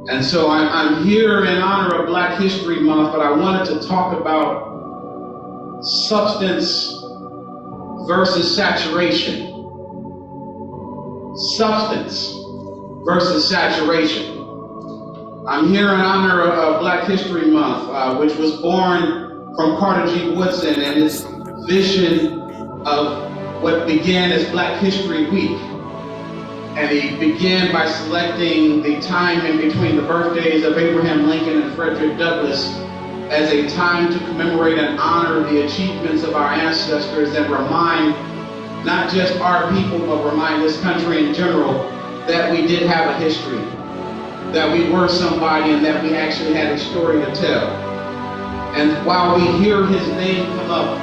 And so I'm here in honor of Black History Month, but I wanted to talk about substance versus saturation. Substance versus saturation. I'm here in honor of Black History Month, which was born from Carter G. Woodson and his vision of what began as Black History Week. And he began by selecting the time in between the birthdays of Abraham Lincoln and Frederick Douglass as a time to commemorate and honor the achievements of our ancestors and remind not just our people, but remind this country in general that we did have a history, that we were somebody, and that we actually had a story to tell. And while we hear his name come up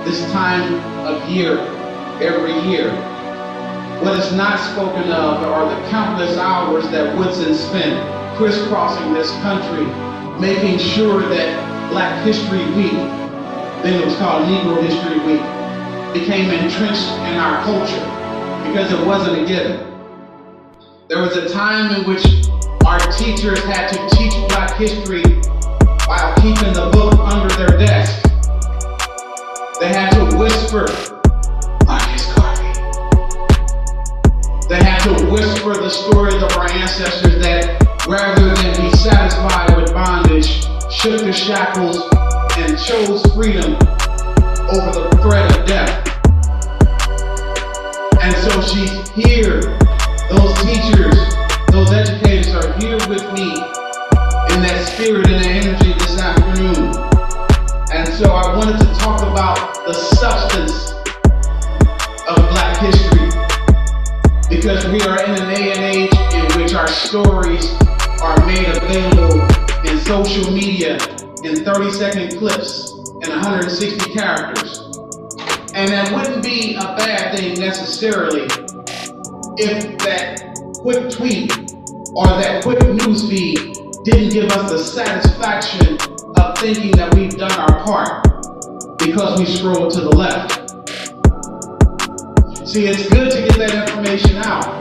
this time of year, every year, what is not spoken of are the countless hours that Woodson spent crisscrossing this country, making sure that Black History Week, then it was called Negro History Week, became entrenched in our culture, because it wasn't a given. There was a time in which our teachers had to teach Black history while keeping the book under their desk. They had to whisper, they had to whisper the stories of our ancestors that, rather than be satisfied with bondage, shook the shackles and chose freedom over the threat of death. And so she's here. Those teachers, those educators are here with me in that spirit and that energy this afternoon. And so I wanted to talk about the substance of Black history, because we are in an day and age in which our stories are made available in social media in 30-second clips and 160 characters. And that wouldn't be a bad thing necessarily if that quick tweet or that quick news feed didn't give us the satisfaction of thinking that we've done our part because we scrolled to the left. See, it's good to get that information out,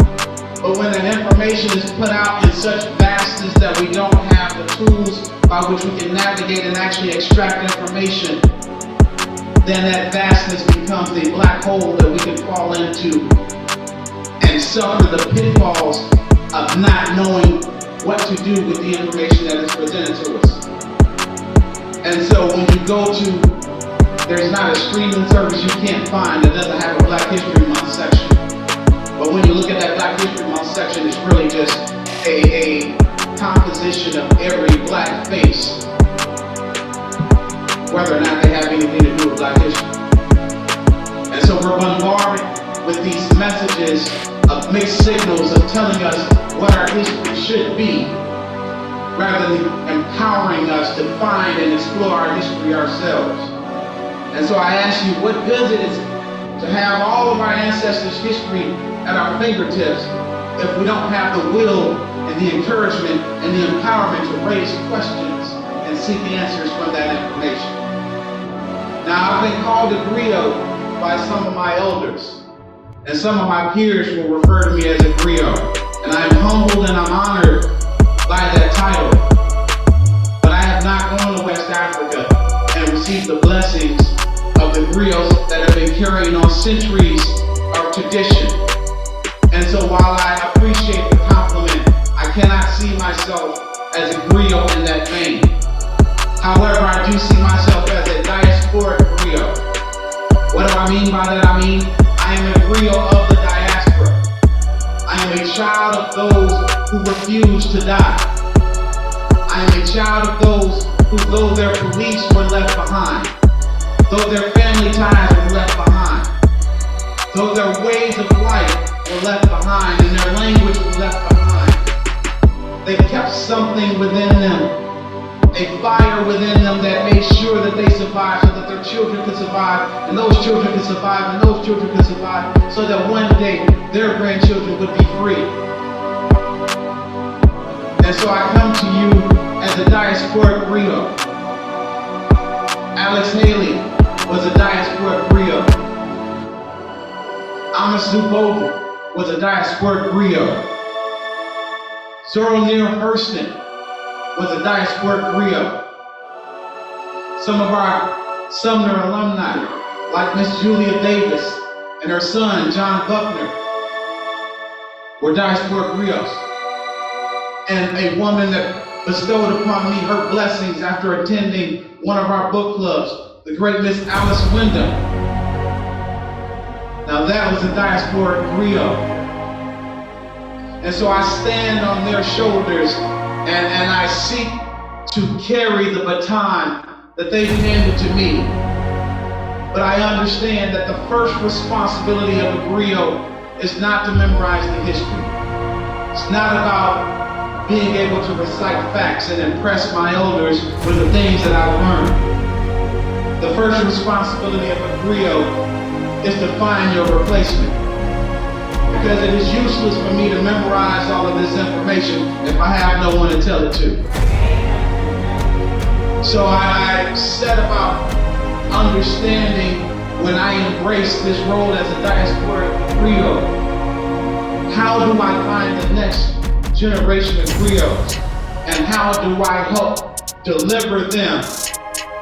but when that information is put out in such vastness that we don't have the tools by which we can navigate and actually extract information, then that vastness becomes a black hole that we can fall into and suffer the pitfalls of not knowing what to do with the information that is presented to us. And so when you go to, there's not a streaming service you can't find that doesn't have a Black History Month section. But when you look at that Black History Month section, it's really just a composition of every Black face, whether or not they have anything to do with Black history. And so we're bombarded with these messages of mixed signals of telling us what our history should be, rather than empowering us to find and explore our history ourselves. And so I ask you, what good is it to have all of our ancestors' history at our fingertips if we don't have the will and the encouragement and the empowerment to raise questions and seek answers from that information? Now, I've been called a griot by some of my elders, and some of my peers will refer to me as a griot, and I'm humbled and I'm honored by that title. But I have not gone to West Africa and received the blessings of the griots that have been carrying on centuries of tradition. And so while I appreciate the compliment, I cannot see myself as a griot in that vein. However, I do see myself as a diasporic griot. What do I mean by that? I mean, I am a griot of the diaspora. I am a child of those who refuse to die. I am a child of those who, though their beliefs were left behind, though their family ties were left behind, though their ways of life were left behind and their language was left behind, they kept something within them, a fire within them that made sure that they survived, so that their children could survive, and those children could survive, and those children could survive, so that one day their grandchildren would be free. And so I come to you as a diasporic griot. Alex Haley was a diasporic griot. Amos Zubovu was a diasporic griot. Zora Neale Hurston was a diasporic griot. Some of our Sumner alumni, like Miss Julia Davis and her son, John Buckner, were diasporic griots. And a woman that bestowed upon me her blessings after attending one of our book clubs, the great Miss Alice Wyndham. Now that was a diasporic griot. And so I stand on their shoulders and I seek to carry the baton that they've handed to me. But I understand that the first responsibility of a griot is not to memorize the history. It's not about being able to recite facts and impress my elders with the things that I've learned. The first responsibility of a griot is to find your replacement. Because it is useless for me to memorize all of this information if I have no one to tell it to. So I set about understanding when I embrace this role as a diasporic griot, how do I find the next generation of griots? And how do I help deliver them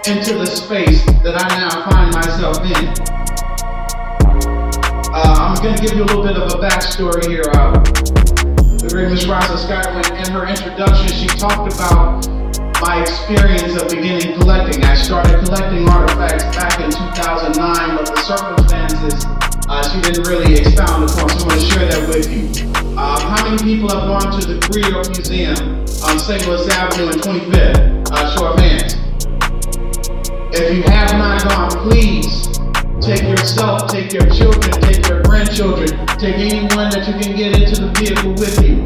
into the space that I now find myself in? I'm going to give you a little bit of a backstory here. The great Miss Rosa Scott, in her introduction, she talked about my experience of beginning collecting. I started collecting artifacts back in 2009, but the circumstances she didn't really expound upon, so I'm going to share that with you. How many people have gone to the Griot Museum on St. Louis Avenue and 25th? Show of hands. If you have not gone, please take yourself, take your children, take your grandchildren, take anyone that you can get into the vehicle with you.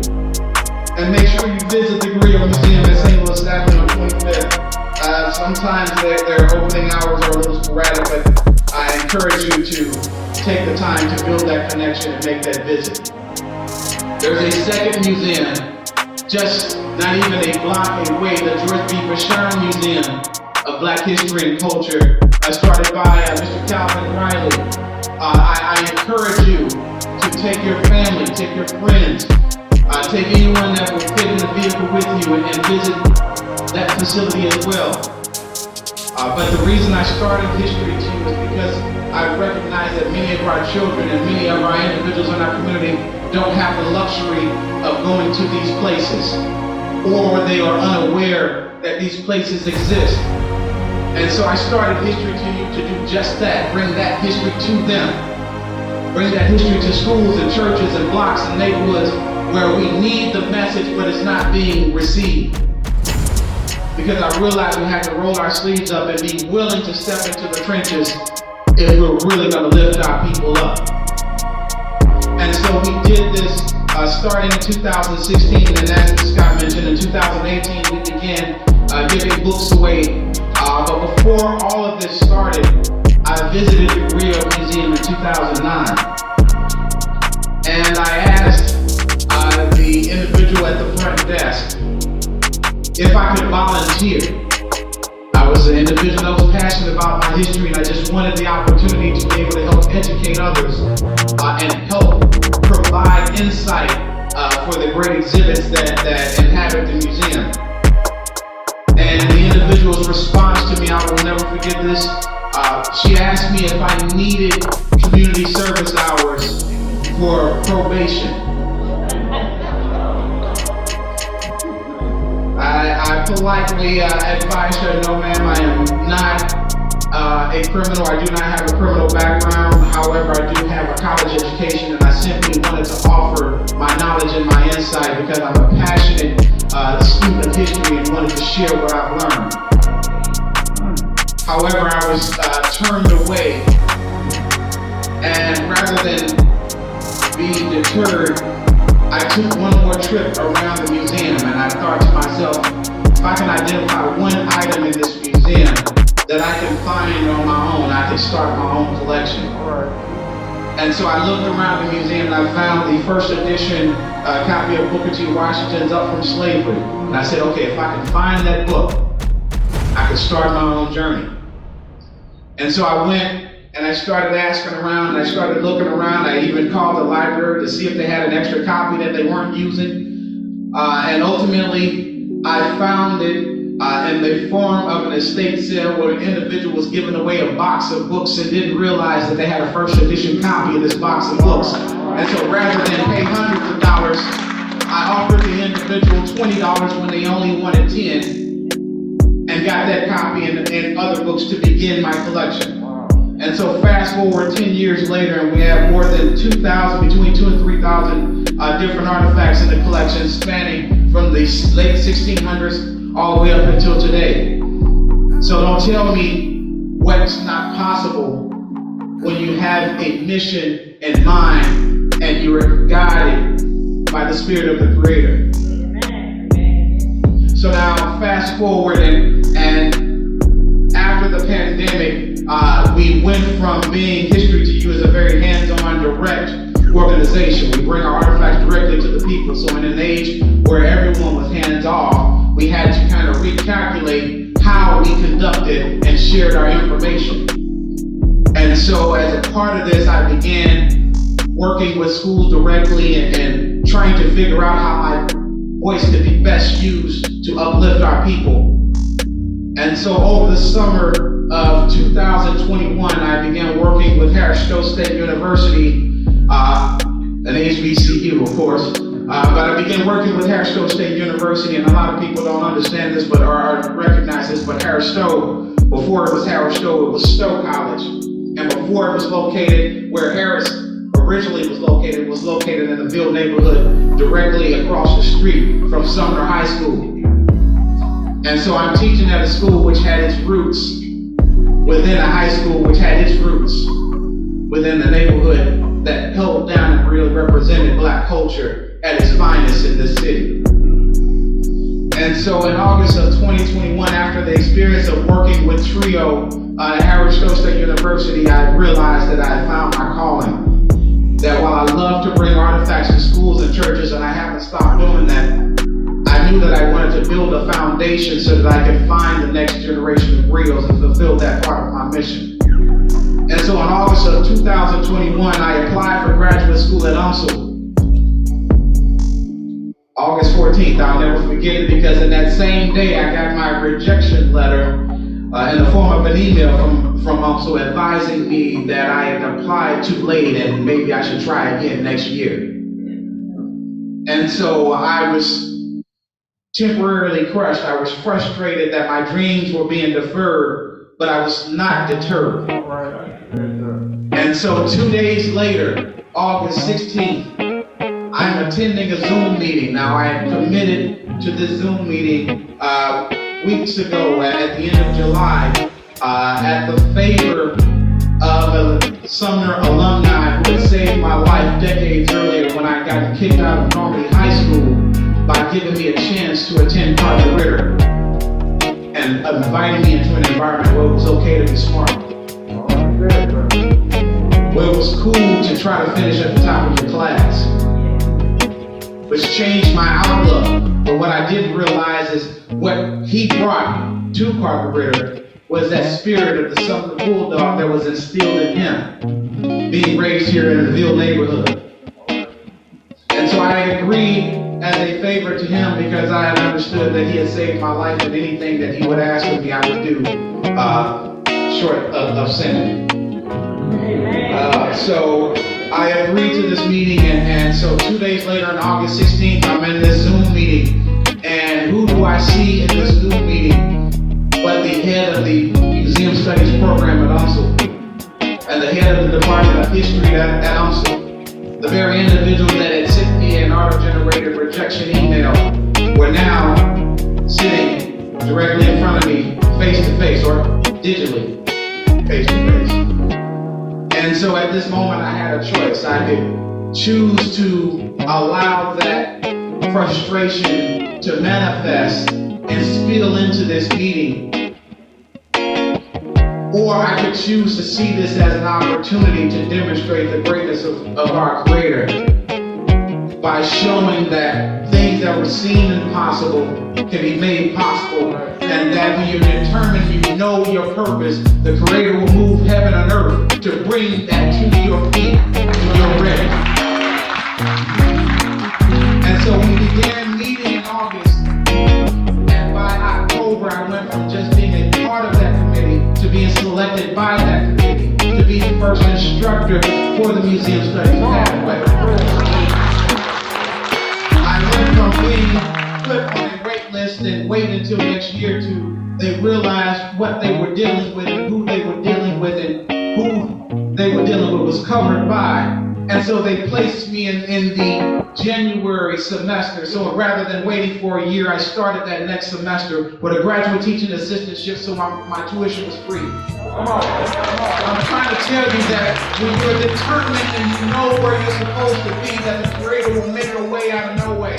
And make sure you visit the Griot Museum at St. Louis Avenue on 25th. Sometimes their opening hours are a little sporadic, but I encourage you to take the time to build that connection and make that visit. There's a second museum, just not even a block away, the George B. Bashar Museum of Black History and Culture, started by Mr. Calvin Riley. I encourage you to take your family, take your friends, take anyone that will fit in the vehicle with you and visit that facility as well. But the reason I started Hstry too is because I recognize that many of our children and many of our individuals in our community don't have the luxury of going to these places, or they are unaware that these places exist. And so I started Hstry to do just that, bring that history to them. Bring that history to schools and churches and blocks and neighborhoods where we need the message, but it's not being received. Because I realized we had to roll our sleeves up and be willing to step into the trenches if we're really going to lift our people up. And so we did this starting in 2016, and as Scott mentioned, in 2018 we began giving books away. But before all of this started, I visited the Griot Museum in 2009. And I asked the individual at the front desk if I could volunteer. I was an individual that was passionate about my history, and I just wanted the opportunity to be able to help educate others and help provide insight for the great exhibits that inhabit the museum. And the individual's response to me, I will never forget this. She asked me if I needed community service hours for probation. I politely advised her, no ma'am, I am not a criminal. I do not have a criminal background. However, I do have a college education, and I simply wanted to offer my knowledge and my insight because I'm a passionate student of history and wanted to share what I've learned. However, I was turned away, and rather than being deterred, I took one more trip around the museum, and I thought to myself, if I can identify one item in this museum that I can find on my own, I can start my own collection. And so I looked around the museum and I found the first edition copy of Booker T. Washington's Up From Slavery. And I said, okay, if I can find that book, I can start my own journey. And so I went and I started asking around, and I started looking around. I even called the library to see if they had an extra copy that they weren't using. And ultimately, I found it in the form of an estate sale where an individual was giving away a box of books and didn't realize that they had a first edition copy of this box of books. And so rather than pay hundreds of dollars, I offered the individual $20 when they only wanted 10 and got that copy and other books to begin my collection. And so fast forward 10 years later, and we have more than 2,000, between 2,000 and 3,000 different artifacts in the collection spanning from the late 1600s all the way up until today. So don't tell me what's not possible when you have a mission in mind and you are guided by the Spirit of the Creator. So now fast forward and after the pandemic, we went from being Hstry to You as a very hands-on, direct organization. We bring our artifacts directly to the people. So in an age where everyone was hands-off, we had to kind of recalculate how we conducted and shared our information. And so as a part of this, I began working with schools directly and trying to figure out how my voice could be best used to uplift our people. And so over the summer of 2021, I began working with Hstry State University, an HBCU, of course. But I began working with Hstry State University, and a lot of people don't understand this, or recognize this, but Hstry, before it was Hstry, it was Stowe College. And before it was located where Harris originally was located in the Ville neighborhood, directly across the street from Sumner High School. And so I'm teaching at a school which had its roots within a high school which had its roots within the neighborhood that held down and really represented Black culture at its finest in this city. And so in August of 2021, after the experience of working with TRIO at Hstry State University, I realized that I had found my calling. That while I love to bring artifacts to schools and churches, and I haven't stopped doing that, I knew that I wanted to build a foundation so that I could find the next generation of griots and fulfill that part of my mission. And so in August of 2021, I applied for graduate school at UNSL. August 14th, I'll never forget it, because in that same day I got my rejection letter in the form of an email from UNSL advising me that I had applied too late and maybe I should try again next year. And so I was temporarily crushed. I was frustrated that my dreams were being deferred, but I was not deterred. And so 2 days later, August 16th, I'm attending a Zoom meeting. Now I had committed to this Zoom meeting weeks ago at the end of July at the favor of a Sumner alumni who had saved my life decades earlier when I got kicked out of Normandy High School by giving me a chance to attend Carter Ritter and inviting me into an environment where it was okay to be smart. Where it was cool to try to finish at the top of your class. Which changed my outlook. But what I didn't realize is what he brought to Carter Ritter was that spirit of the Sumner Bulldog that was instilled in him, being raised here in the Ville neighborhood. And so I agreed as a favor to him because I had understood that he had saved my life, and anything that he would ask of me I would do short of sinning. So I agreed to this meeting, and so 2 days later on August 16th, I'm in this Zoom meeting, and who do I see in this Zoom meeting but the head of the Museum Studies program at UNSL, and the head of the Department of History at UNSL, the very individual that had sent me an auto-generated rejection email, were now sitting directly in front of me, face-to-face, or digitally, face-to-face. And so at this moment I had a choice. I could choose to allow that frustration to manifest and spill into this meeting, or I could choose to see this as an opportunity to demonstrate the greatness of our Creator by showing that things that were seen impossible can be made possible, and that when you're determined, you know your purpose, the Creator will move heaven and earth to bring that to your feet when you're ready. And so we began meeting instructor for the Museum Studies pathway. I went from being put on a wait list and wait until next year to they realized what they were dealing with and who they were dealing with and who they were dealing with was covered by. And so they placed me in the January semester. So rather than waiting for a year, I started that next semester with a graduate teaching assistantship, so my tuition was free. Come on. I'm trying to tell you that when you're determined and you know where you're supposed to be, that the Creator will make a way out of no way.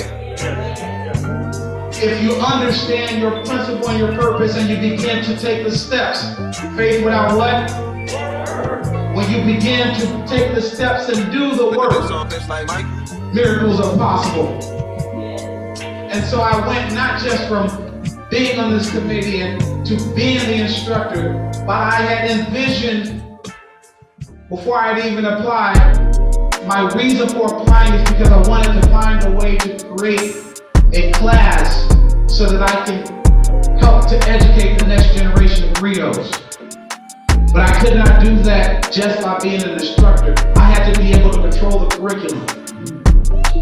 If you understand your principle and your purpose and you begin to take the steps, faith without what? When you begin to take the steps and do the work, miracles are possible. And so I went not just from being on this committee and to being the instructor, but I had envisioned, before I'd even applied, my reason for applying is because I wanted to find a way to create a class so that I can help to educate the next generation of griots. But I could not do that just by being an instructor. I had to be able to control the curriculum.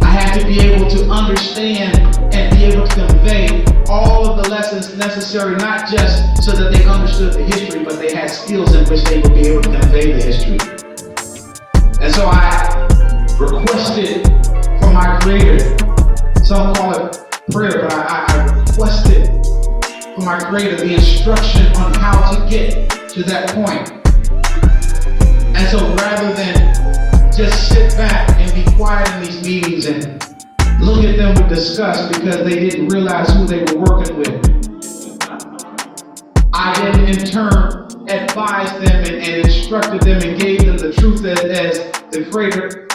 I had to be able to understand and be able to convey all of the lessons necessary, not just so that they understood the history, but they had skills in which they would be able to convey the history. And so I requested from my Creator, some call it prayer, but I requested from my Creator the instruction on how to get to that point. And so rather than just sit back and be quiet in these meetings and look at them with disgust because they didn't realize who they were working with, I then in turn advised them and instructed them and gave them the truth as the Creator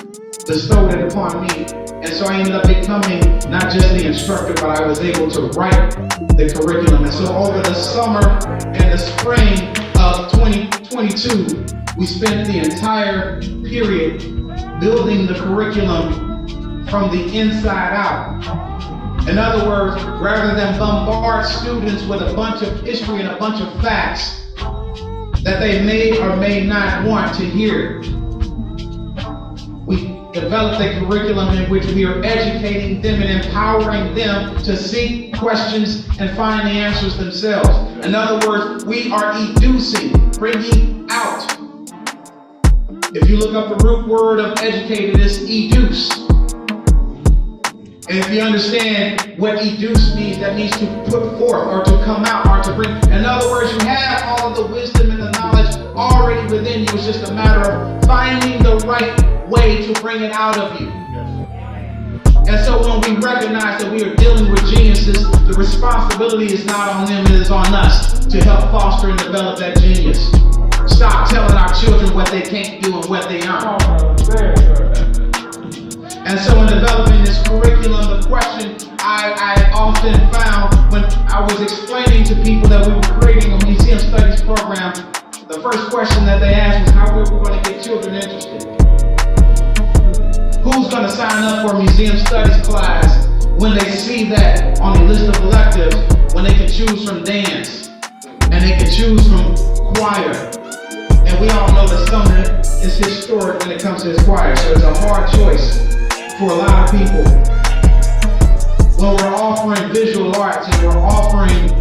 bestowed it upon me. And so I ended up becoming not just the instructor, but I was able to write the curriculum. And so over the summer and the spring of 2022, we spent the entire period building the curriculum from the inside out. In other words, rather than bombard students with a bunch of history and a bunch of facts that they may or may not want to hear, we developed a curriculum in which we are educating them and empowering them to seek questions and find the answers themselves. In other words, we are educing, bringing out. If you look up the root word of educated, it's educe. And if you understand what educe means, that means to put forth or to come out or to bring. In other words, you have all of the wisdom and the knowledge already within you. It's just a matter of finding the right way to bring it out of you. And so when we recognize that we are dealing with geniuses, the responsibility is not on them, it is on us to help foster and develop that genius. Stop telling our children what they can't do and what they aren't. And so in developing this curriculum, the question I often found when I was explaining to people that we were creating a museum studies program, the first question that they asked was how we were going to get children interested. Who's going to sign up for a museum studies class when they see that on a list of electives, when they can choose from dance and they can choose from choir? And we all know that Sumner is historic when it comes to his choir, so it's a hard choice for a lot of people. When we're offering visual arts and we're offering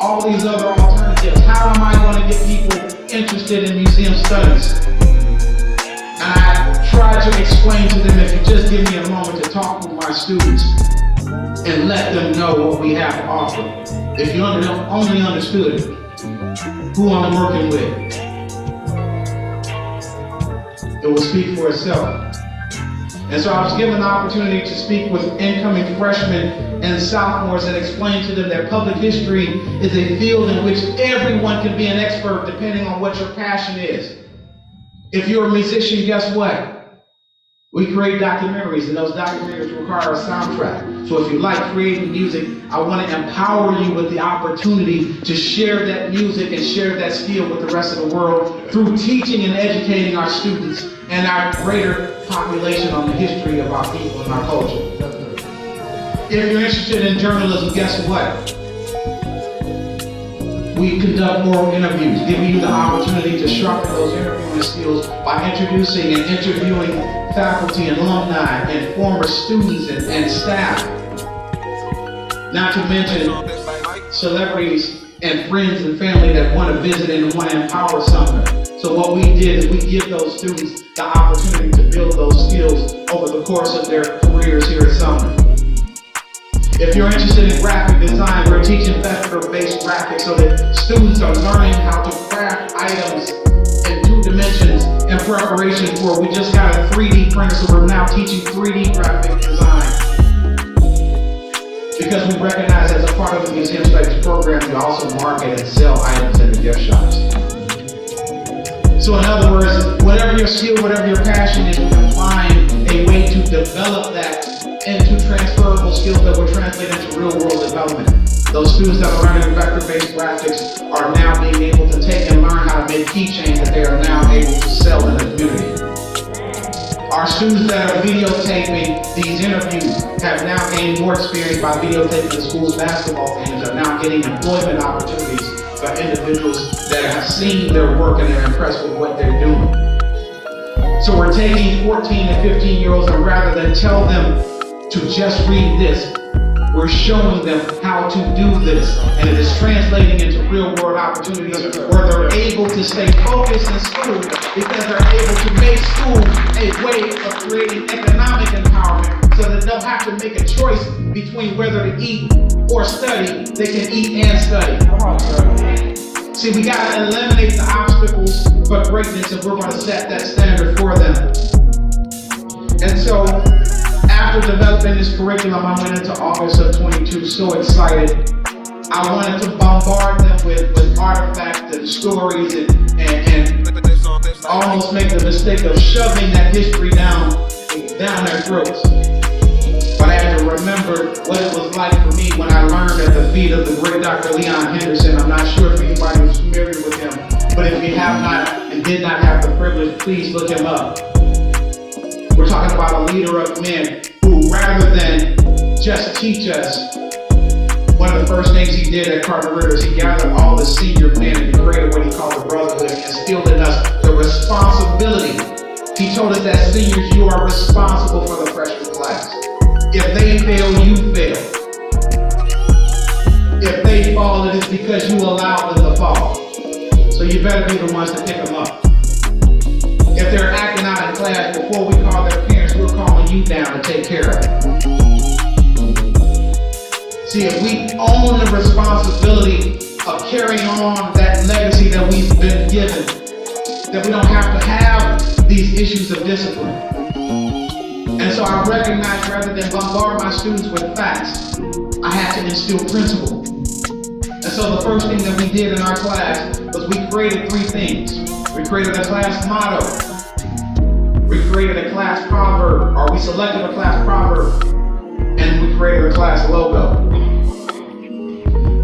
all these other alternatives, how am I going to get people interested in museum studies? And I try to explain to them, if you just give me a moment to talk with my students and let them know what we have to offer. If you only understood who I'm working with, it will speak for itself. And so I was given the opportunity to speak with incoming freshmen and sophomores and explain to them that public history is a field in which everyone can be an expert depending on what your passion is. If you're a musician, guess what? We create documentaries, and those documentaries require a soundtrack. So if you like creating music, I want to empower you with the opportunity to share that music and share that skill with the rest of the world through teaching and educating our students and our greater population on the history of our people and our culture. If you're interested in journalism, guess what? We conduct oral interviews, giving you the opportunity to sharpen those interviewing skills by introducing and interviewing faculty and alumni and former students and staff. Not to mention celebrities and friends and family that want to visit and want to empower Sumner. So what we did is we give those students the opportunity to build those skills over the course of their careers here at Sumner. If you're interested in graphic design, we're teaching vector-based graphics so that students are learning how to craft items in 2 dimensions in preparation for, we just got a 3D printer, so we're now teaching 3D graphic design. Because we recognize as a part of the Museum Studies program, we also market and sell items in the gift shops. So in other words, whatever your skill, whatever your passion is, we can find a way to develop that into transferable skills that will translate into real world development. Those students that are learning vector-based graphics are now being able to take and learn how to make keychains that they are now able to sell in the community. Our students that are videotaping these interviews have now gained more experience by videotaping the school's basketball games, are now getting employment opportunities for individuals that have seen their work and they're impressed with what they're doing. So we're taking 14 and 15-year-olds and rather than tell them to just read this, we're showing them how to do this. And it is translating into real-world opportunities where they're able to stay focused in school because they're able to make school a way of creating economic empowerment so that they don't have to make a choice between whether to eat or study. They can eat and study. See, we got to eliminate the obstacles for greatness if we're going to set that standard for them. And so, after developing this curriculum, I went into August of 22 so excited. I wanted to bombard them with artifacts and stories and almost make the mistake of shoving that history down their throats. But I had to remember what it was like for me when I learned at the feet of the great Dr. Leon Henderson. I'm not sure if anybody was familiar with him, but if you have not and did not have the privilege, please look him up. We're talking about a leader of men who, rather than just teach us, one of the first things he did at Carter Ritter is he gathered all the senior men and he created what he called the brotherhood and instilled in us the responsibility. He told us that seniors, you are responsible for the freshman class. If they fail, you fail. If they fall, it is because you allowed them to fall. So you better be the ones to pick them up. If they're acting out in class, before we call their parents, we're calling you down to take care of it. See, if we own the responsibility of carrying on that legacy that we've been given, that we don't have to have these issues of discipline. And so I recognized rather than bombard my students with facts, I had to instill principle. And so the first thing that we did in our class was we created 3 things. We created a class motto. We created a class proverb, or we selected a class proverb, and we created a class logo.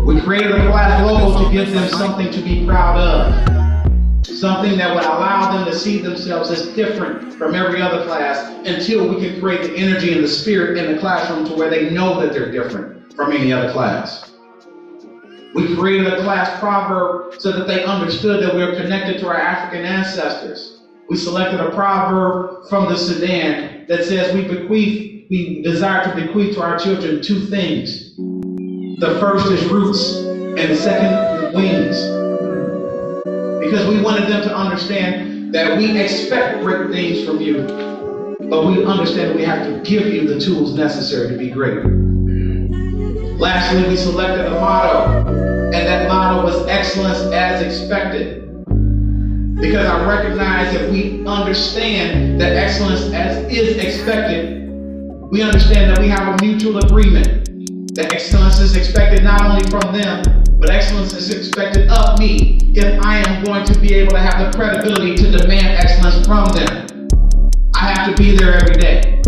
We created a class logo to give them something to be proud of. Something that would allow them to see themselves as different from every other class until we can create the energy and the spirit in the classroom to where they know that they're different from any other class. We created a class proverb so that they understood that we were connected to our African ancestors. We selected a proverb from the Sudan that says we desire to bequeath to our children 2 things. The first is roots, and the second is wings. Because we wanted them to understand that we expect great things from you, but we understand that we have to give you the tools necessary to be great. Lastly, we selected a motto, and that motto was excellence as expected. Because I recognize if we understand that excellence as is expected, we understand that we have a mutual agreement that excellence is expected not only from them, but excellence is expected of me if I am going to be able to have the credibility to demand excellence from them. I have to be there every day.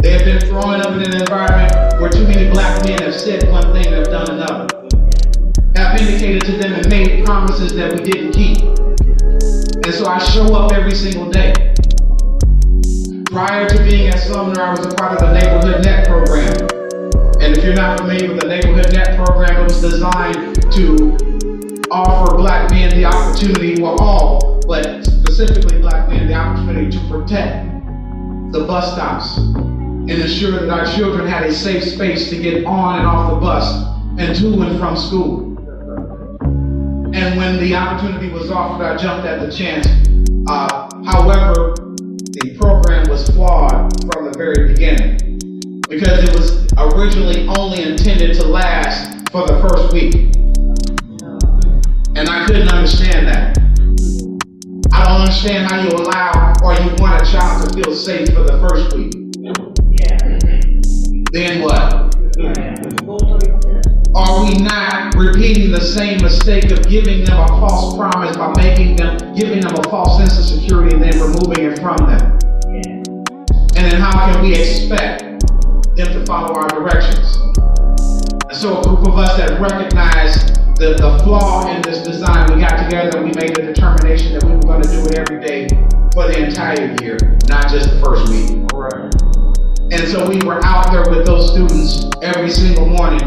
They have been growing up in an environment where too many black men have said one thing and have done another. Have indicated to them and made promises that we didn't keep. And so I show up every single day. Prior to being at Sumner, I was a part of the Neighborhood Net program. And if you're not familiar with the Neighborhood Net program, it was designed to offer black men the opportunity, well all, but specifically black men, the opportunity to protect the bus stops and ensure that our children had a safe space to get on and off the bus and to and from school. And when the opportunity was offered, I jumped at the chance. However, the program was flawed from the very beginning because it was originally only intended to last for the first week. And I couldn't understand that. I don't understand how you allow or you want a child to feel safe for the first week. Then what? Are we not repeating the same mistake of giving them a false promise by giving them a false sense of security and then removing it from them? And then how can we expect them to follow our directions? And so a group of us that recognized the flaw in this design, we got together and we made a determination that we were going to do it every day for the entire year, not just the first week. And so we were out there with those students every single morning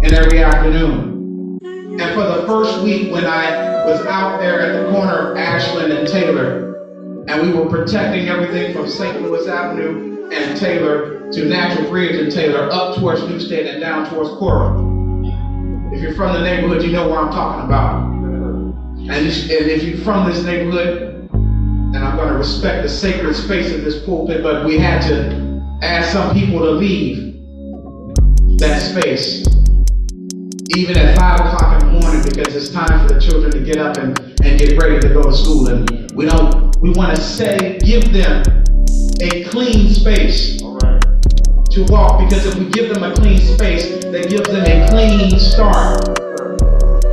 and every afternoon. And for the first week when I was out there at the corner of Ashland and Taylor, and we were protecting everything from St. Louis Avenue and Taylor to Natural Bridge and Taylor up towards Newstead and down towards Coral. If you're from the neighborhood, you know what I'm talking about. And if you're from this neighborhood, and I'm going to respect the sacred space of this pulpit, but we had to ask some people to leave that space, even at 5 o'clock in the morning, because it's time for the children to get up and get ready to go to school. And we want to give them a clean space to walk, because if we give them a clean space, that gives them a clean start.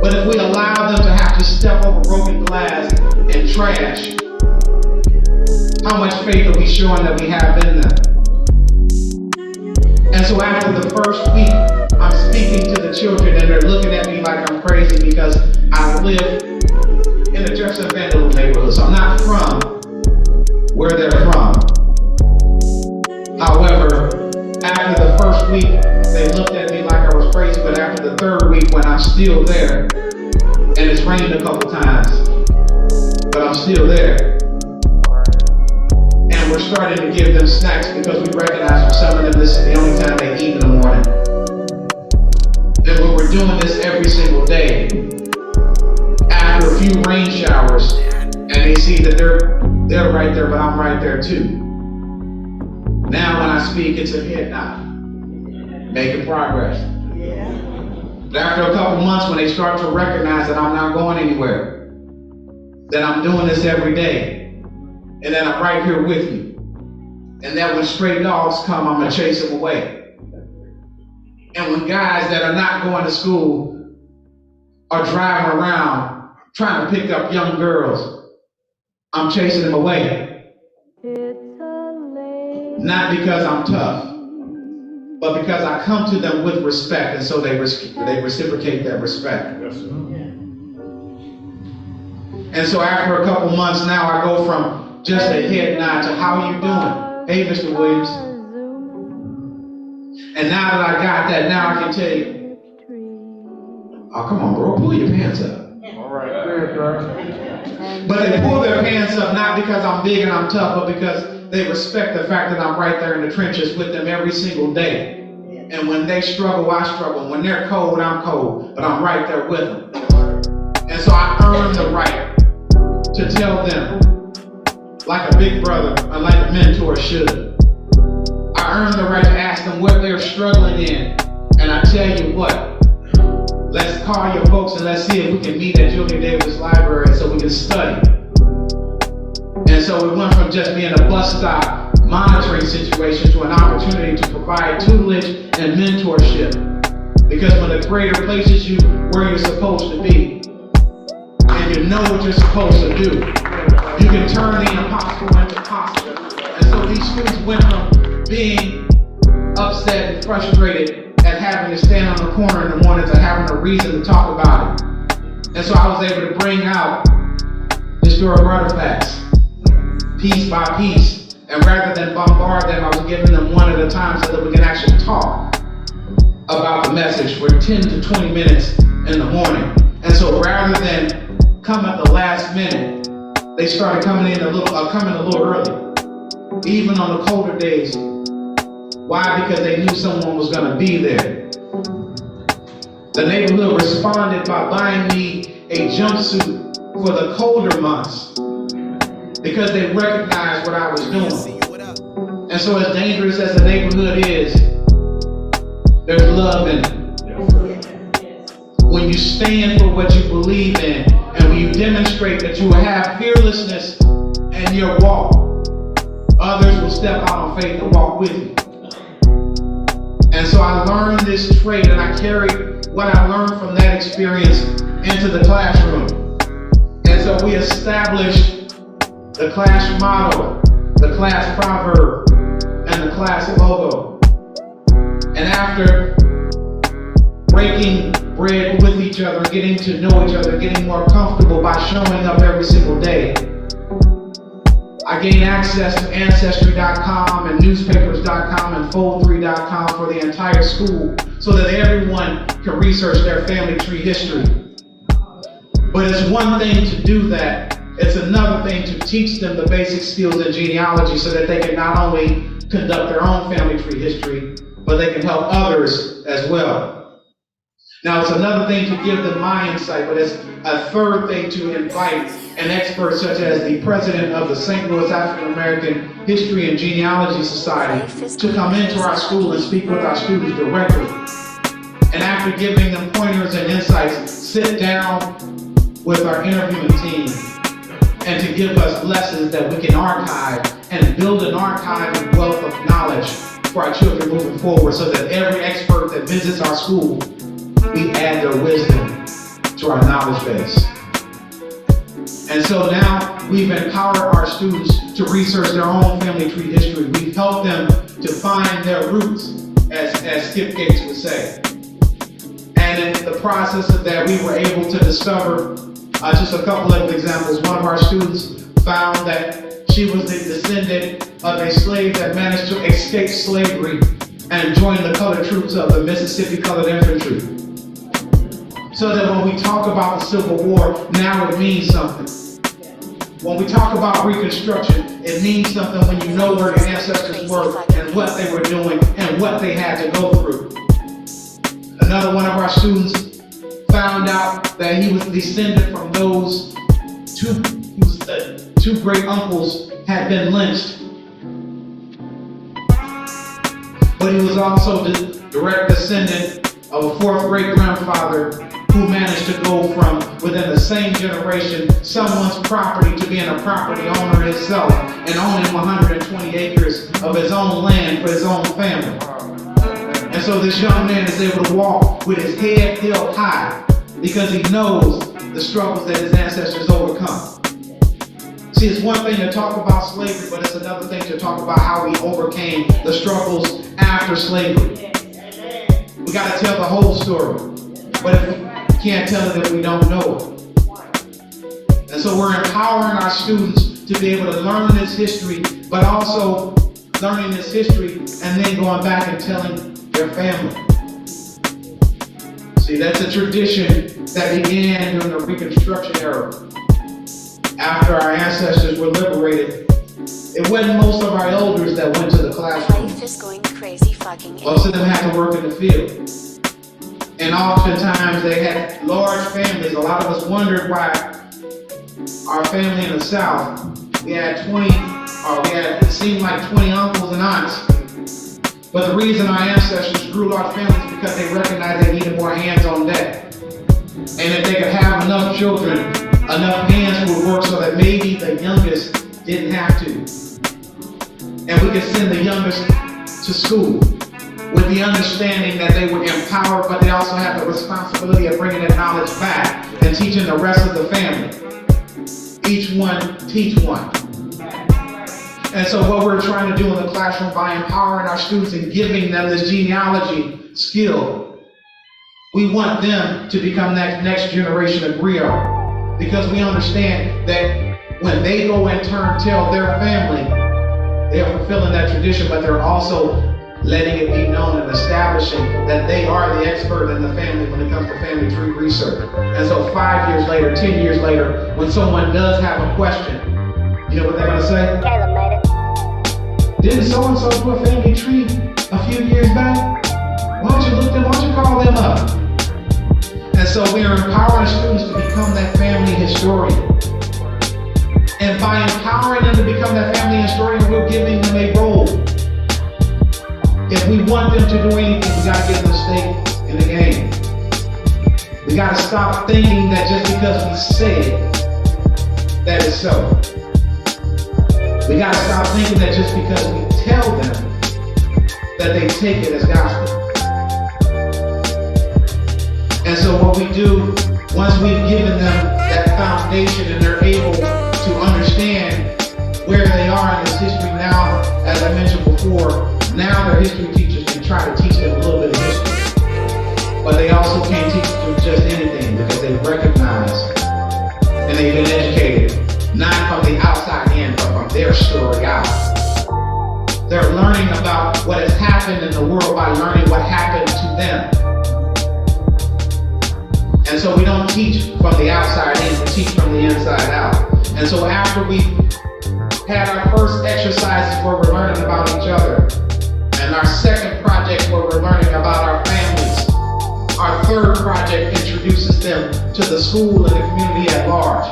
But if we allow them to have to step over broken glass and trash, how much faith are we showing that we have in them? And so after the first week, I'm speaking to the children and they're looking at me like I'm crazy because I live in the Jefferson Vandal neighborhood, so I'm not from where they're from. However, after the first week, they looked at me like I was crazy, but after the third week, when I'm still there, and it's rained a couple times, but I'm still there, and we're starting to give them snacks because we recognize for some of them this is the only time they eat in the morning. And when we're doing this every single day, after a few rain showers, and they see that they're right there, but I'm right there too. Now when I speak, it's a head nod, making progress. But after a couple months, when they start to recognize that I'm not going anywhere, that I'm doing this every day, and that I'm right here with you, and that when stray dogs come, I'm going to chase them away. And when guys that are not going to school are driving around trying to pick up young girls, I'm chasing them away. Not because I'm tough, but because I come to them with respect, and so they reciprocate that respect. And so after a couple months now, I go from just a head nod to how are you doing? Hey, Mr. Williams. And now that I got that, now I can tell you, oh, come on, bro, pull your pants up. All right. But they pull their pants up not because I'm big and I'm tough, but because they respect the fact that I'm right there in the trenches with them every single day. And when they struggle, I struggle. When they're cold, I'm cold. But I'm right there with them. And so I earn the right to tell them, like a big brother or like a mentor should. I earn the right to ask them what they're struggling in. And I tell you what, let's call your folks and let's see if we can meet at Julia Davis Library so we can study. And so we went from just being a bus stop monitoring situation to an opportunity to provide tutelage and mentorship. Because when the Creator places you where you're supposed to be, and you know what you're supposed to do, you can turn the impossible into possible. And so these students went from being upset and frustrated at having to stand on the corner in the morning to having a reason to talk about it. And so I was able to bring out historic artifacts, piece by piece, and rather than bombard them, I was giving them one at a time so that we can actually talk about the message for 10 to 20 minutes in the morning. And so rather than come at the last minute, they started coming a little early, even on the colder days. Why? Because they knew someone was going to be there. The neighborhood responded by buying me a jumpsuit for the colder months because they recognized what I was doing. And so as dangerous as the neighborhood is, there's love in it. When you stand for what you believe in, and when you demonstrate that you will have fearlessness in your walk, others will step out on faith and walk with you. And so I learned this trait, and I carried what I learned from that experience into the classroom. And so we established the class motto, the class proverb, and the class logo. And after breaking bread with each other, getting to know each other, getting more comfortable by showing up every single day, I gained access to Ancestry.com and newspapers.com and Fold3.com for the entire school so that everyone can research their family tree history. But it's one thing to do that, it's another thing to teach them the basic skills in genealogy so that they can not only conduct their own family tree history, but they can help others as well. Now, it's another thing to give them my insight, but it's a third thing to invite an expert such as the president of the St. Louis African American History and Genealogy Society to come into our school and speak with our students directly. And after giving them pointers and insights, sit down with our interviewing team and to give us lessons that we can archive and build an archive and wealth of knowledge for our children moving forward so that every expert that visits our school, we add their wisdom to our knowledge base. And so now we've empowered our students to research their own family tree history. We've helped them to find their roots, as Skip Gates would say. And in the process of that, we were able to discover just a couple of examples. One of our students found that she was the descendant of a slave that managed to escape slavery and join the colored troops of the Mississippi Colored Infantry. So that when we talk about the Civil War, now it means something. When we talk about Reconstruction, it means something when you know where your ancestors were and what they were doing and what they had to go through. Another one of our students found out that he was descended from those two great uncles had been lynched. But he was also the direct descendant of a fourth great grandfather who managed to go from within the same generation someone's property to being a property owner himself and owning 120 acres of his own land for his own family. And so this young man is able to walk with his head held high because he knows the struggles that his ancestors overcome. See, it's one thing to talk about slavery, but it's another thing to talk about how we overcame the struggles after slavery. We got to tell the whole story, but if we can't tell it if we don't know it. And so we're empowering our students to be able to learn this history, but also learning this history and then going back and telling their family. See, that's a tradition that began during the Reconstruction era. After our ancestors were liberated, it wasn't most of our elders that went to the classroom. Life is going crazy fucking. Most of them had to work in the field. And oftentimes they had large families. A lot of us wondered why our family in the South, it seemed like 20 uncles and aunts. But the reason our ancestors grew large families is because they recognized they needed more hands on deck. And if they could have enough children, enough hands would work so that maybe the youngest didn't have to. And we could send the youngest to school with the understanding that they were empowered, but they also had the responsibility of bringing that knowledge back and teaching the rest of the family. Each one teach one. And so what we're trying to do in the classroom by empowering our students and giving them this genealogy skill, we want them to become that next generation of griot, because we understand that when they go in turn tell their family, they're fulfilling that tradition, but they're also letting it be known and establishing that they are the expert in the family when it comes to family tree research. And so 5 years later, 10 years later, when someone does have a question, you know what they're gonna say? Caleb made it. Didn't so-and-so do a family tree a few years back? Why don't you look them, why don't you call them up? And so we are empowering students to become that family historian. And by empowering them to become that family historian, we're giving them a role. If we want them to do anything, we gotta give them a stake in the game. We gotta stop thinking that just because we say it, that is so. We gotta stop thinking that just because we tell them, that they take it as gospel. And so what we do, once we've given them that foundation and they're able to understand where they are in this history now, as I mentioned before, now their history teachers can try to teach them a little bit of history. But they also can't teach them just anything because they recognize and they've been educated, not from the outside in, but from their story out. They're learning about what has happened in the world by learning what happened to them. And so we don't teach from the outside in, we teach from the inside out. And so after we had our first exercises where we're learning about each other, and our second project where we're learning about our families, our third project introduces them to the school and the community at large.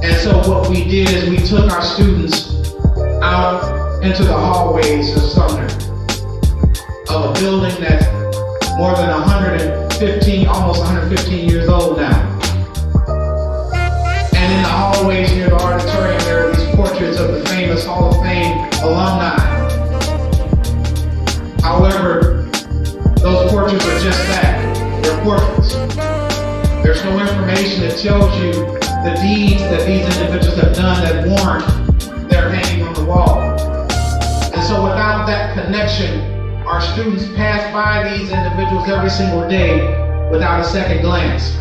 And so what we did is we took our students out into the hallways of Sumner, of a building that's more than 115, almost 115 years old now. And in the hallways near the auditorium, there are these portraits of the famous Hall of Fame alumni. However, those portraits are just that, they're portraits. There's no information that tells you the deeds that these individuals have done that warrant their hanging on the wall. And so without that connection, our students pass by these individuals every single day without a second glance.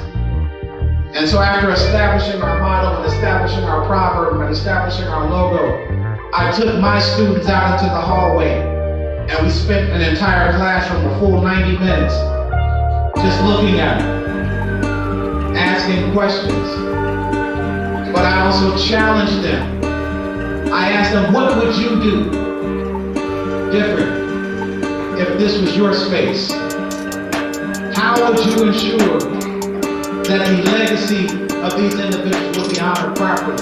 And so after establishing our motto and establishing our proverb and establishing our logo, I took my students out into the hallway and we spent an entire classroom, a full 90 minutes, just looking at them, asking questions. But I also challenged them. I asked them, what would you do different if this was your space? How would you ensure that the legacy of these individuals would be honored properly?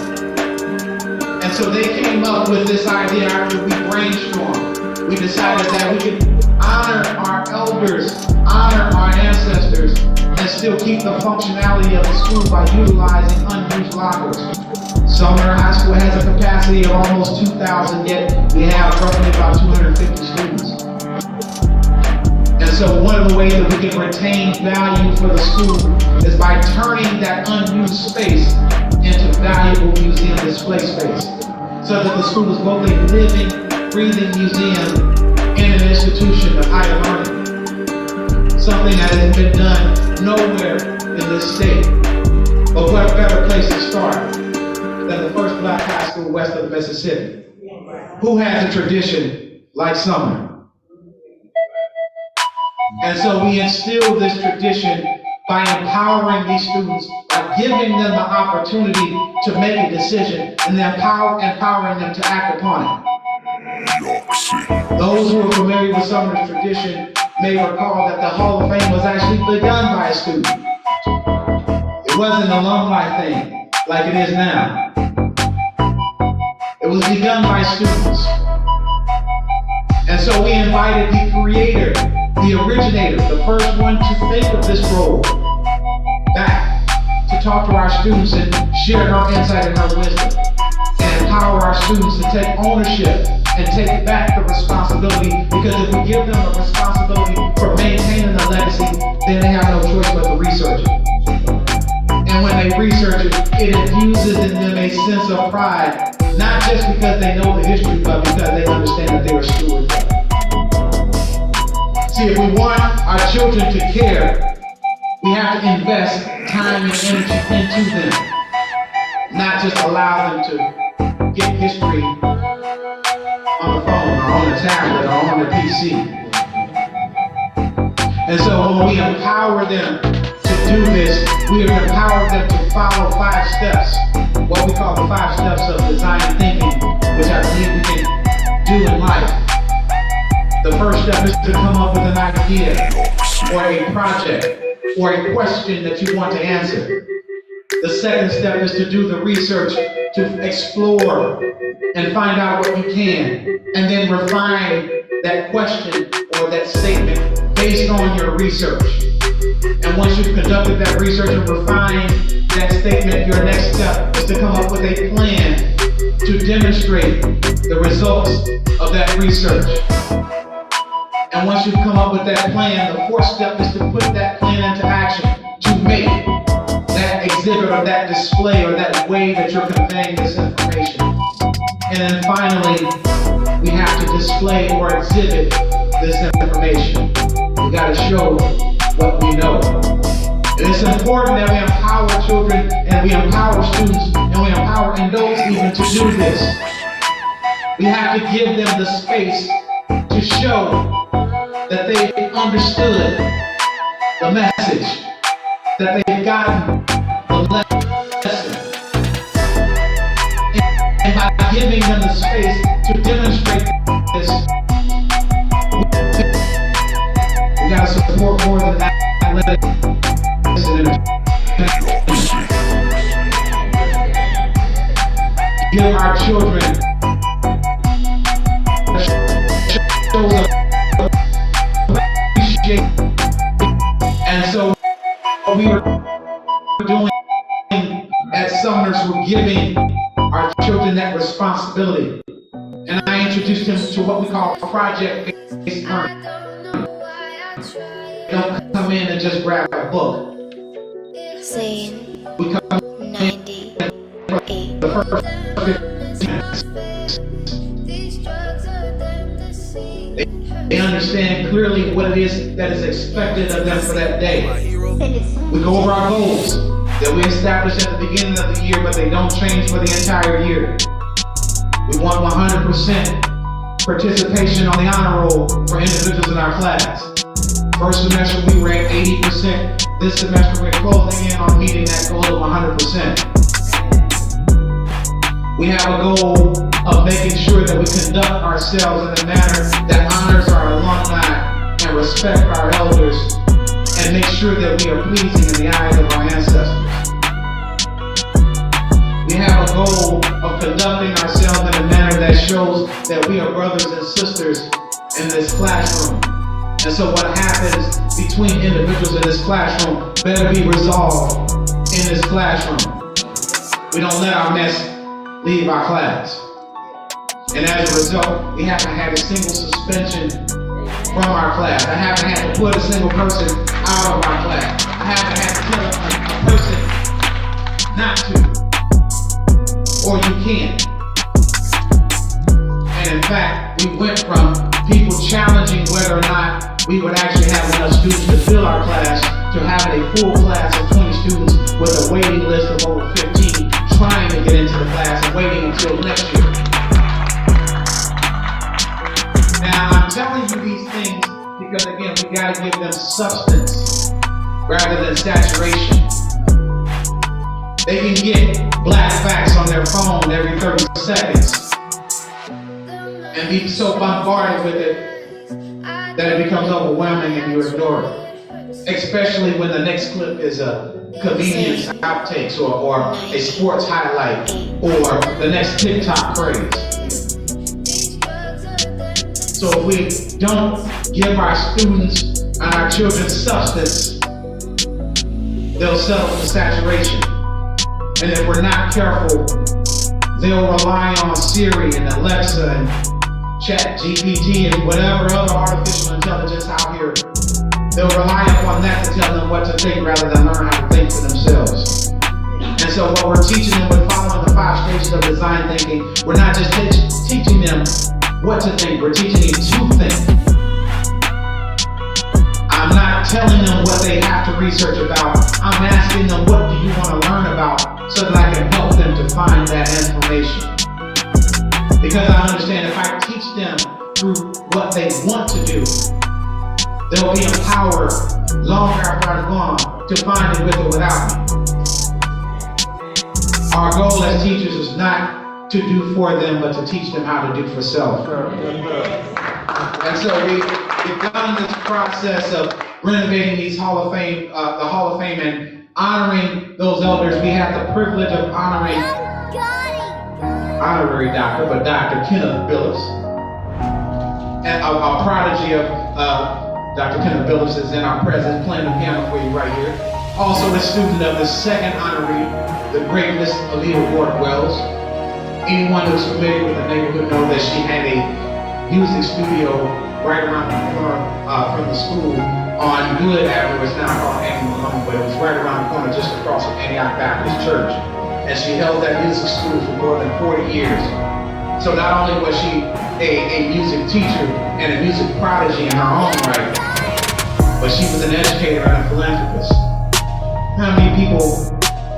And so they came up with this idea after we brainstormed. We decided that we could honor our elders, honor our ancestors, and still keep the functionality of the school by utilizing unused lockers. Sumner High School has a capacity of almost 2,000, yet we have roughly about 250 students. And so one of the ways that we can retain value for the school is by turning that unused space into valuable museum display space, so that the school is both a living, breathing museum and an institution of higher learning. Something that hasn't been done nowhere in this state. But what a better place to start than the first black high school west of the Mississippi? Who has a tradition like Sumner? And so we instill this tradition by empowering these students, by giving them the opportunity to make a decision, and then empowering them to act upon it. Those who are familiar with Sumner's tradition may recall that the Hall of Fame was actually begun by a student. It wasn't an alumni thing like it is now. It was begun by students. And so we invited the creator, the originator, the first one to think of this role, back to talk to our students and share her insight and her wisdom, and empower our students to take ownership and take back the responsibility, because if we give them the responsibility for maintaining the legacy, then they have no choice but to research it. And when they research it, it infuses in them a sense of pride, not just because they know the history, but because they understand that they are stewards of it. See, if we want our children to care, we have to invest time and energy into them, not just allow them to get history on the phone or on the the tablet or on the PC. And so when we empower them to do this, we empower them to follow 5 steps, what we call the 5 steps of design thinking, which I believe we can do in life. The first step is to come up with an idea or a project or a question that you want to answer. The second step is to do the research, to explore and find out what you can, and then refine that question or that statement based on your research. And once you've conducted that research and refined that statement, your next step is to come up with a plan to demonstrate the results of that research. And once you've come up with that plan, the fourth step is to put that plan into action, to make that exhibit or that display or that way that you're conveying this information. And then finally, we have to display or exhibit this information. We got to show what we know. And it's important that we empower children and we empower students and we empower adults even to do this. We have to give them the space to show that they've understood the message, that they've gotten the lesson. And by giving them the space to demonstrate this, we gotta support more than athletic and give our children and so what we were doing at Sumner's, we're giving our children that responsibility. And I introduced them to what we call project-based learning. Don't come in and just grab a book. We come in the first 15 minutes. They understand clearly what it is that is expected of them for that day. We go over our goals that we established at the beginning of the year, but they don't change for the entire year. We want 100% participation on the honor roll for individuals in our class. First semester we were at 80%. This semester we're closing in on meeting that goal of 100%. We have a goal of making sure that we conduct ourselves in a manner that honors our alumni and respect our elders and make sure that we are pleasing in the eyes of our ancestors. We have a goal of conducting ourselves in a manner that shows that we are brothers and sisters in this classroom. And so what happens between individuals in this classroom better be resolved in this classroom. We don't let our mess leave our class. And as a result, we haven't had a single suspension from our class. I haven't had to put a single person out of our class. I haven't had to tell a person not to, or you can't. And in fact, we went from people challenging whether or not we would actually have enough students to fill our class to having a full class of 20 students with a waiting list of over 15 trying to get into the class and waiting until next year. Now, I'm telling you these things because, again, we got to give them substance rather than saturation. They can get black facts on their phone every 30 seconds and be so bombarded with it that it becomes overwhelming and you ignore it. Especially when the next clip is a convenience outtakes or a sports highlight or the next TikTok craze. So if we don't give our students and our children substance, they'll settle for saturation. And if we're not careful, they'll rely on Siri and Alexa and Chat GPT and whatever other artificial intelligence out here. They'll rely upon that to tell them what to think rather than learn how to think for themselves. And so what we're teaching them with following the 5 stages of design thinking, we're not just teaching them what to think, we're teaching them to think. I'm not telling them what they have to research about. I'm asking them, what do you want to learn about, so that I can help them to find that information. Because I understand if I teach them through what they want to do, they'll be empowered long after I'm gone to find it with or without me. Our goal as teachers is not to do for them, but to teach them how to do for self. And so we've begun this process of renovating these Hall of Fame, the Hall of Fame, and honoring those elders. We have the privilege of honoring honorary doctor, but Dr. Kenneth Billups, and a prodigy of Dr. Kenneth Billups is in our presence, playing the piano for you right here. Also a student of the second honoree, the great Miss Alita Ward Wells. Anyone who's familiar with the neighborhood knows that she had a music studio right around the corner from the school on Good Avenue. It's now called Annie Malone, but it was right around the corner just across from Antioch Baptist Church. And she held that music school for more than 40 years. So not only was she a music teacher and a music prodigy in her own right, but she was an educator and a philanthropist. How many people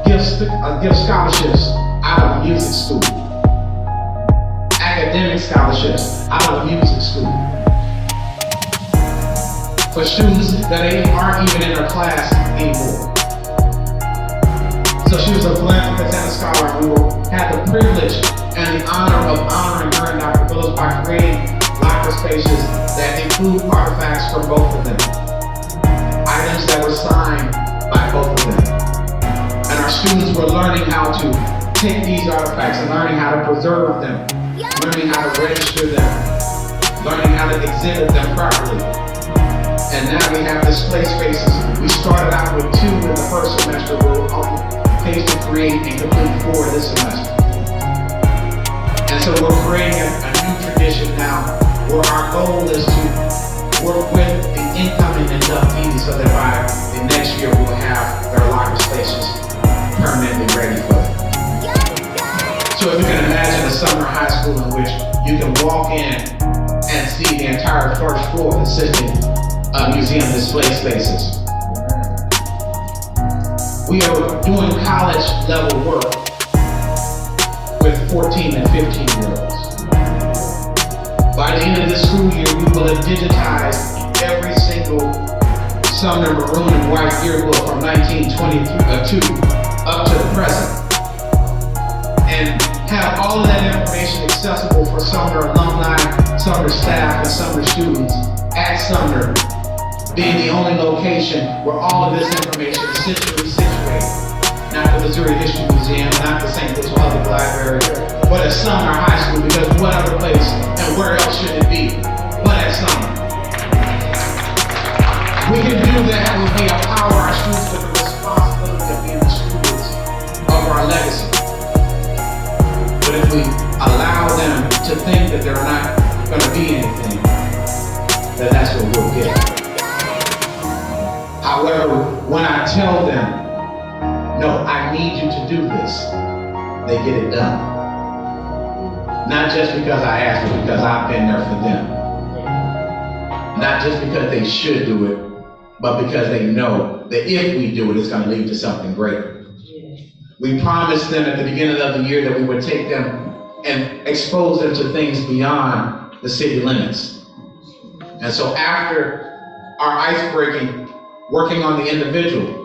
give scholarships out of music school? Academic scholarships out of music school. For students that aren't even in her class anymore. So she was a philanthropist and a scholar, and we had the privilege and the honor of honoring her and Dr. Billups by creating locker spaces that include artifacts from both of them. Items that were signed by both of them. And our students were learning how to take these artifacts and learning how to preserve them, learning how to register them, learning how to exhibit them properly. And now we have display spaces. We started out with 2 in the first semester. We're on pace to create and complete 4 this semester. And so we're creating a new tradition now where our goal is to work with the incoming inductees so that by the next year we'll have their locker spaces permanently ready for them. So if you can imagine a summer high school in which you can walk in and see the entire first floor consisting of museum display spaces. We are doing college level work with 14 and 15-year-olds. By the end of this school year, we will have digitized every single Sumner maroon and white yearbook from 1922 up to the present. And have all of that information accessible for Sumner alumni, Sumner staff, and Sumner students at Sumner, being the only location where all of this information is centrally situated. Not the Missouri History Museum, not the St. Louis Public Library, but at Sumner High School, because what other place and where else should it be but at Sumner? We can do that when we empower our students with the responsibility of being the stewards of our legacy. But if we allow them to think that they're not going to be anything, then that's what we'll get. However, when I tell them, no, I need you to do this, they get it done. Not just because I asked, but because I've been there for them. Not just because they should do it, but because they know that if we do it, it's going to lead to something greater. We promised them at the beginning of the year that we would take them and expose them to things beyond the city limits. And so after our ice breaking, working on the individual,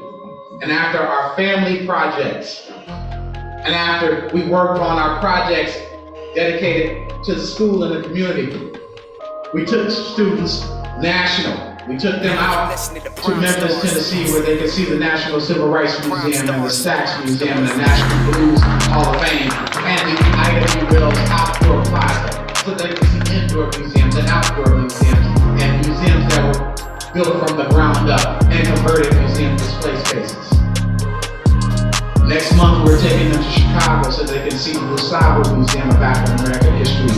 and after our family projects, and after we worked on our projects dedicated to the school and the community, we took students national. We took them out to Memphis, Tennessee, where they could see the National Civil Rights Museum and the Stax Museum and the National Blues Hall of Fame and the Ida B. Wells Outdoor Plaza, so they could see indoor museums and outdoor museums and museums that were built from the ground up and converted museum display spaces. Next month, we're taking them to Chicago so they can see the Lusabo Museum of African American History.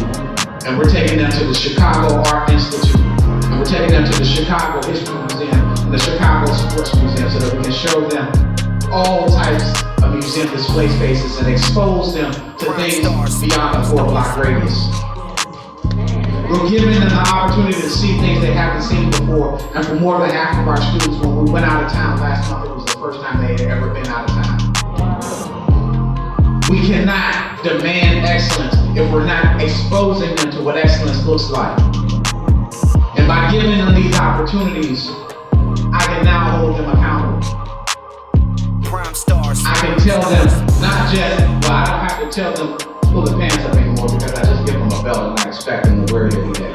And we're taking them to the Chicago Art Institute. And we're taking them to the Chicago History Museum and the Chicago Sports Museum so that we can show them all types of museum display spaces and expose them to things beyond the 4-block radius. We're giving them the opportunity to see things they haven't seen before. And for more than half of our students, when we went out of town last month, it was the first time they had ever been out of town. We cannot demand excellence if we're not exposing them to what excellence looks like. And by giving them these opportunities, I can now hold them accountable. I can tell them, not just, well, I don't have to tell them pull the pants up anymore because I just give them a belt and I expect them to wear it every day.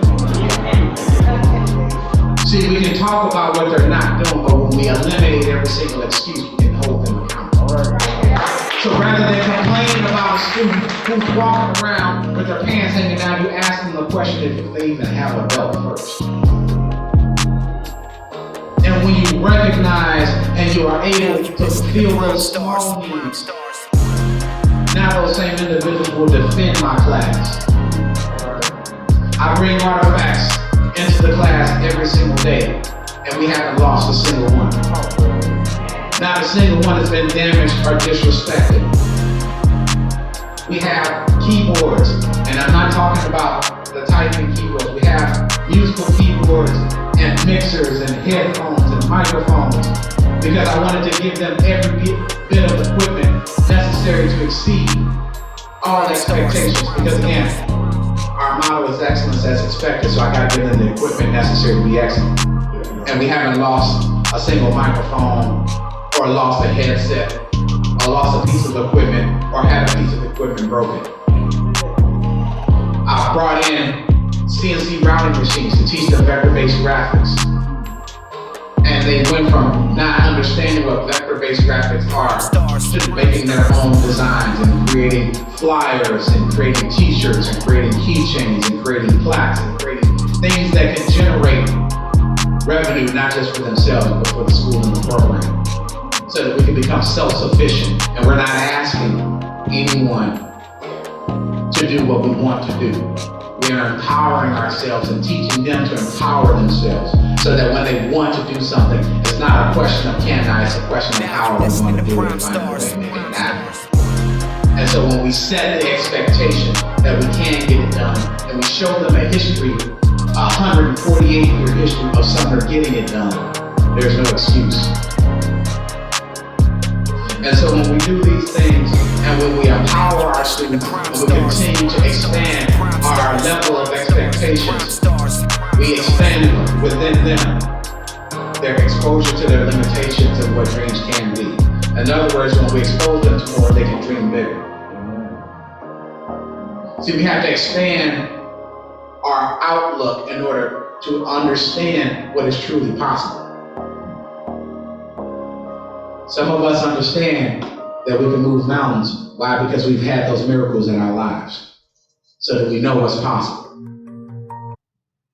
See, we can talk about what they're not doing, but when we eliminate every single excuse, we can hold them accountable. So rather than complaining about a student who's walking around with their pants hanging down, you ask them the question if they even have a belt first. And when you recognize and you are able to fulfill those small needs, now those same individuals will defend my class. I bring artifacts into the class every single day, and we haven't lost a single one. Not a single one has been damaged or disrespected. We have keyboards, and I'm not talking about the typing keyboards. We have musical keyboards and mixers and headphones and microphones, because I wanted to give them every bit of equipment necessary to exceed all expectations. Because again, our motto is excellence as expected, so I gotta give them the equipment necessary to be excellent. And we haven't lost a single microphone, or lost a headset, or lost a piece of equipment, or had a piece of equipment broken. I brought in CNC routing machines to teach them vector-based graphics. And they went from not understanding what vector-based graphics are to making their own designs and creating flyers and creating t-shirts and creating keychains and creating plaques and creating things that can generate revenue, not just for themselves, but for the school and the program, so that we can become self-sufficient and we're not asking anyone to do what we want to do. We are empowering ourselves and teaching them to empower themselves, so that when they want to do something, it's not a question of can I, it's a question of how we want to do it and find a way to make it happen. And so when we set the expectation that we can get it done, and we show them a history, a 148-year history of Sumner getting it done, there's no excuse. And so when we do these things, and when we empower our students, and we continue to expand our level of expectations, we expand within them their exposure to their limitations and what dreams can be. In other words, when we expose them to more, they can dream bigger. See, we have to expand our outlook in order to understand what is truly possible. Some of us understand that we can move mountains. Why? Because we've had those miracles in our lives, so that we know what's possible.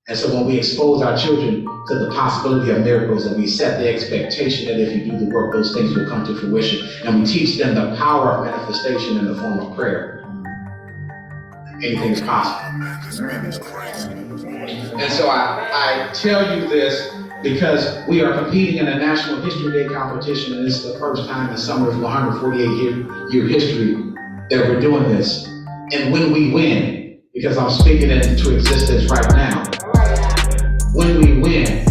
And so when we expose our children to the possibility of miracles, and we set the expectation that if you do the work, those things will come to fruition, and we teach them the power of manifestation in the form of prayer, anything is possible. And so I tell you this because we are competing in a National History Day competition, and this is the first time in Sumner's 148-year history that we're doing this. And when we win, because I'm speaking it into existence right now, when we win,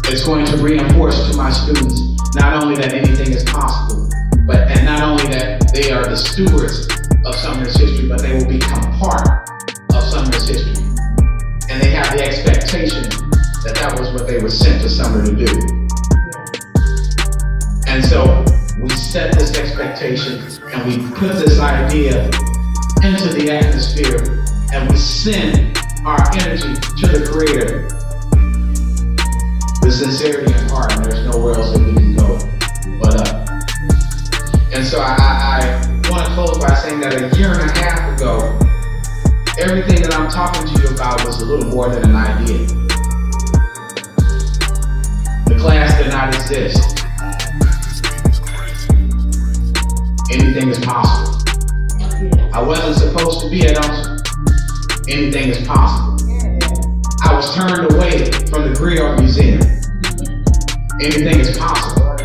it's going to reinforce to my students not only that anything is possible, and not only that they are the stewards of Sumner's history, but they will become part of Sumner's history. And they have the expectation that that was what they were sent to Sumner to do. And so we set this expectation, and we put this idea into the atmosphere, and we send our energy to the Creator with sincerity and heart, and there's nowhere else that we can go but up. And so I want to close by saying that a year and a half ago, everything that I'm talking to you about was a little more than an idea. The class did not exist. Anything is possible. I wasn't supposed to be at Hstry. Anything is possible. I was turned away from the Griot Museum. Anything is possible.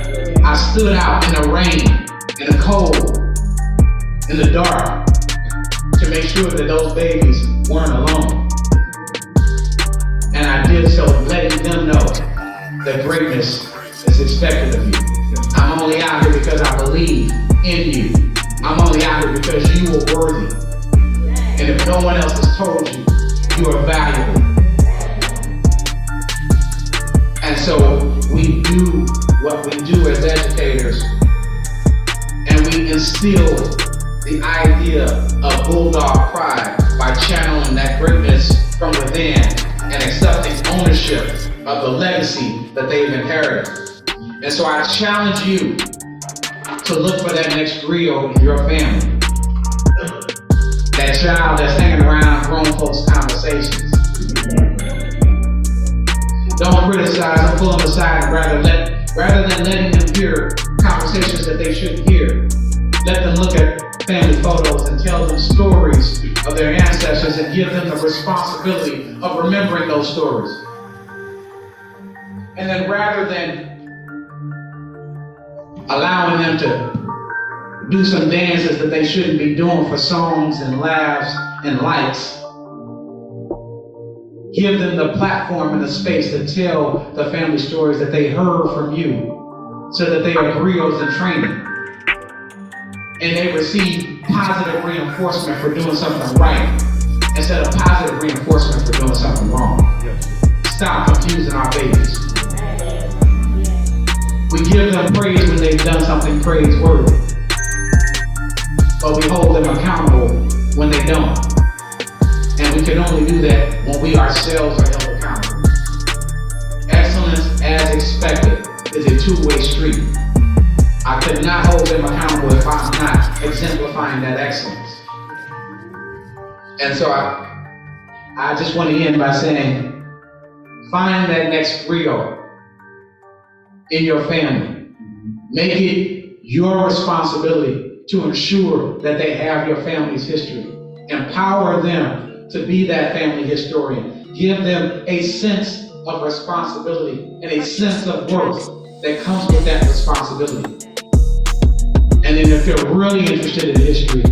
I stood out in the rain, in the cold, in the dark, to make sure that those babies weren't alone. And I did so letting them know that greatness is expected of you. I'm only out here because I believe in you. I'm only out here because you are worthy. And if no one else has told you, you are valuable. so we do what we do as educators, and we instill the idea of bulldog pride by channeling that greatness from within and accepting ownership of the legacy that they've inherited. And so I challenge you to look for that next griot in your family. That child that's hanging around grown folks' conversations. Don't criticize them, pull them aside, and rather than letting them hear conversations that they shouldn't hear, let them look at family photos and tell them stories of their ancestors and give them the responsibility of remembering those stories. And then rather than allowing them to do some dances that they shouldn't be doing for songs and laughs and likes, give them the platform and the space to tell the family stories that they heard from you, so that they are griots in training and they receive positive reinforcement for doing something right instead of positive reinforcement for doing something wrong. Stop confusing our babies. We give them praise when they've done something praiseworthy, but we hold them accountable when they don't. And we can only do that when we ourselves are held accountable. Excellence, as expected, is a two-way street. I could not hold them accountable if I'm not exemplifying that excellence. And so I just want to end by saying, find that next griot in your family. Make it your responsibility to ensure that they have your family's history. Empower them to be that family historian. Give them a sense of responsibility and a sense of worth that comes with that responsibility. And then if they're really interested in history,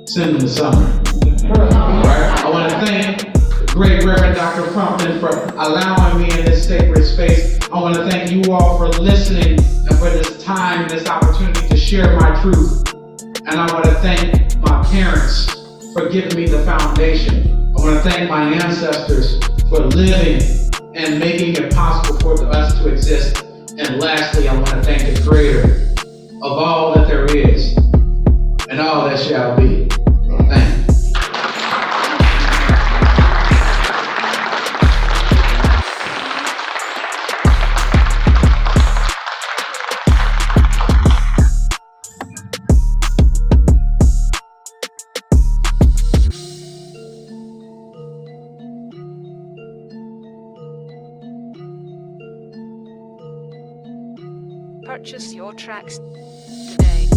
send them to Sumner. All right? I want to thank the great Reverend Dr. Crumpton for allowing me in this sacred space. I want to thank you all for listening and for this time and this opportunity to share my truth. And I want to thank my parents for giving me the foundation. I want to thank my ancestors for living and making it possible for us to exist. And lastly, I want to thank the Creator of all that there is and all that shall be. Thank you. Purchase your tracks today.